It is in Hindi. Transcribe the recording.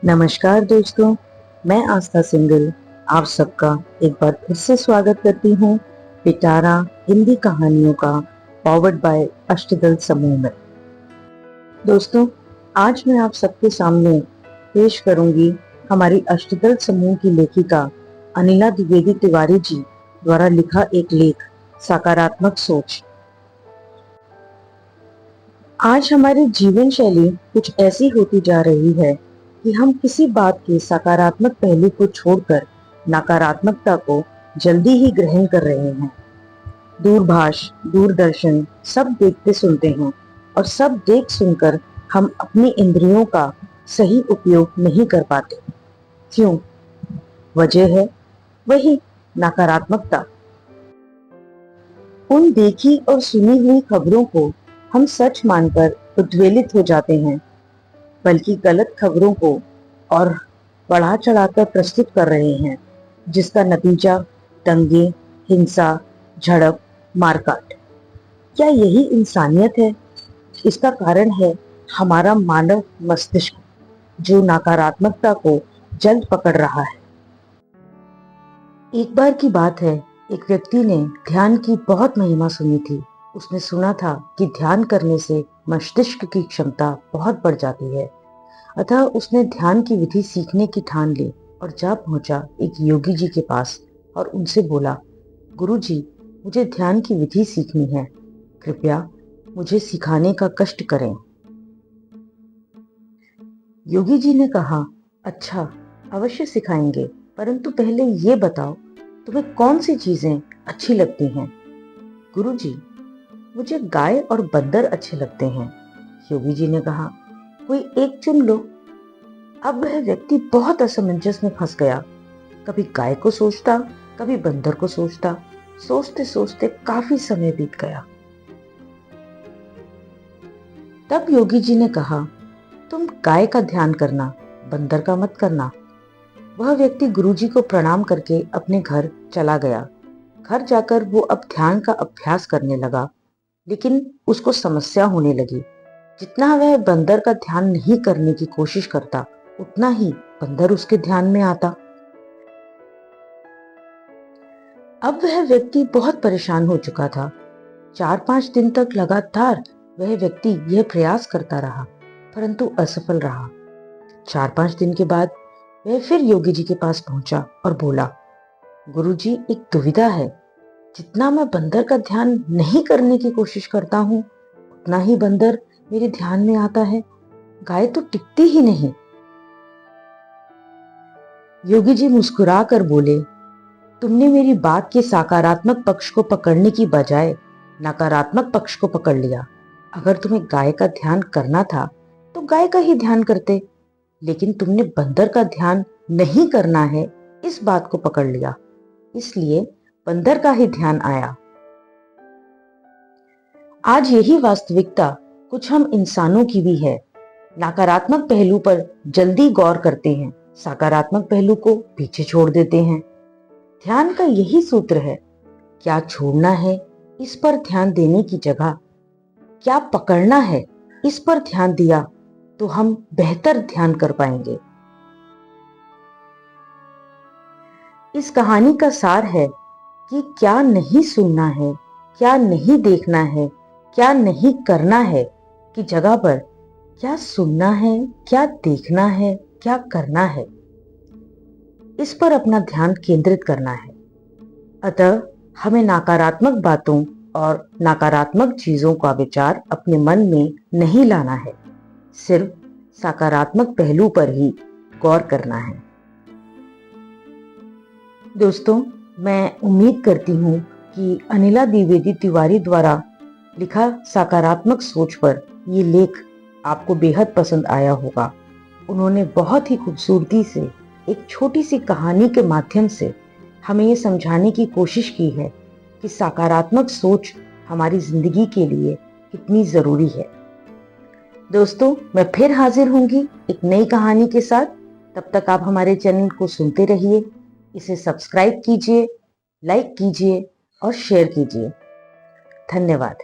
नमस्कार दोस्तों, मैं आस्था सिंगल आप सबका एक बार फिर से स्वागत करती हूँ पिटारा हिंदी कहानियों का पावर्ड बाय अष्टदल समूह में। दोस्तों, आज मैं आप सबके सामने पेश करूंगी हमारी अष्टदल समूह की लेखिका अनिला द्विवेदी तिवारी जी द्वारा लिखा एक लेख सकारात्मक सोच। आज हमारी जीवन शैली कुछ ऐसी होती जा रही है कि हम किसी बात के सकारात्मक पहलू को छोड़कर नकारात्मकता को जल्दी ही ग्रहण कर रहे हैं। दूरभाष, दूरदर्शन सब देखते सुनते हैं और सब देख सुनकर हम अपनी इंद्रियों का सही उपयोग नहीं कर पाते। क्यों? वजह है वही नकारात्मकता। उन देखी और सुनी हुई खबरों को हम सच मानकर उद्वेलित हो जाते हैं, बल्कि गलत खबरों को और बढ़ा चढ़ाकर प्रस्तुत कर रहे हैं, जिसका नतीजा दंगे, हिंसा, झड़प, मारकाट। क्या यही इंसानियत है? इसका कारण है हमारा मानव मस्तिष्क, जो नकारात्मकता को जल्द पकड़ रहा है। एक बार की बात है, एक व्यक्ति ने ध्यान की बहुत महिमा सुनी थी। उसने सुना था कि ध्यान करने से मस्तिष्क की क्षमता बहुत बढ़ जाती है। अतः उसने ध्यान की विधि सीखने की ठान ली और जा पहुंचा एक योगी जी के पास और उनसे बोला, गुरुजी, मुझे ध्यान की विधि सीखनी है, कृपया मुझे सिखाने का कष्ट करें। योगी जी ने कहा, अच्छा, अवश्य सिखाएंगे, परंतु पहले ये बताओ तुम्हें कौन सी चीजें अच्छी लगती हैं। गुरुजी, मुझे गाय और बंदर अच्छे लगते हैं। योगी जी ने कहा, कोई एक चुन लो। अब वह व्यक्ति बहुत असमंजस में फंस गया। कभी गाय को सोचता, कभी बंदर को सोचता। सोचते सोचते काफी समय बीत गया। तब योगी जी ने कहा, तुम गाय का ध्यान करना, बंदर का मत करना। वह व्यक्ति गुरुजी को प्रणाम करके अपने घर चला गया। घर जाकर वो अब ध्यान का अभ्यास करने लगा, लेकिन उसको समस्या होने लगी। जितना वह बंदर का ध्यान नहीं करने की कोशिश करता, उतना ही बंदर उसके ध्यान में आता। अब वह व्यक्ति बहुत परेशान हो चुका था। 4-5 दिन तक लगातार वह व्यक्ति यह प्रयास करता रहा, परंतु असफल रहा। 4-5 दिन के बाद वह फिर योगी जी के पास पहुंचा और बोला, गुरुजी, एक दुविधा है। जितना मैं बंदर का ध्यान नहीं करने की कोशिश करता हूँ, उतना ही बंदर मेरे ध्यान में आता है। गाय तो टिकती ही नहीं। योगी जी मुस्कुरा कर बोले, तुमने मेरी बात के सकारात्मक पक्ष को पकड़ने की बजाय नकारात्मक पक्ष को पकड़ लिया। अगर तुम्हें गाय का ध्यान करना था तो गाय का ही ध्यान करते, लेकिन तुमने बंदर का ध्यान नहीं करना है इस बात को पकड़ लिया, इसलिए बंदर का ही ध्यान आया। आज यही वास्तविकता कुछ हम इंसानों की भी है। नकारात्मक पहलू पर जल्दी गौर करते हैं, सकारात्मक पहलू को पीछे छोड़ देते हैं। ध्यान का यही सूत्र है, क्या छोड़ना है इस पर ध्यान देने की जगह क्या पकड़ना है इस पर ध्यान दिया तो हम बेहतर ध्यान कर पाएंगे। इस कहानी का सार है कि क्या नहीं सुनना है, क्या नहीं देखना है, क्या नहीं करना है की जगह पर क्या सुनना है, क्या देखना है, क्या करना है, इस पर अपना ध्यान केंद्रित करना है। अतः हमें नकारात्मक बातों और नकारात्मक चीजों का विचार अपने मन में नहीं लाना है, सिर्फ सकारात्मक पहलू पर ही गौर करना है। दोस्तों, मैं उम्मीद करती हूँ कि अनिला द्विवेदी तिवारी द्वारा लिखा सकारात्मक सोच पर ये लेख आपको बेहद पसंद आया होगा। उन्होंने बहुत ही खूबसूरती से एक छोटी सी कहानी के माध्यम से हमें ये समझाने की कोशिश की है कि सकारात्मक सोच हमारी जिंदगी के लिए कितनी जरूरी है। दोस्तों, मैं फिर हाजिर होंगी एक नई कहानी के साथ। तब तक आप हमारे चैनल को सुनते रहिए, इसे सब्सक्राइब कीजिए, लाइक कीजिए और शेयर कीजिए। धन्यवाद।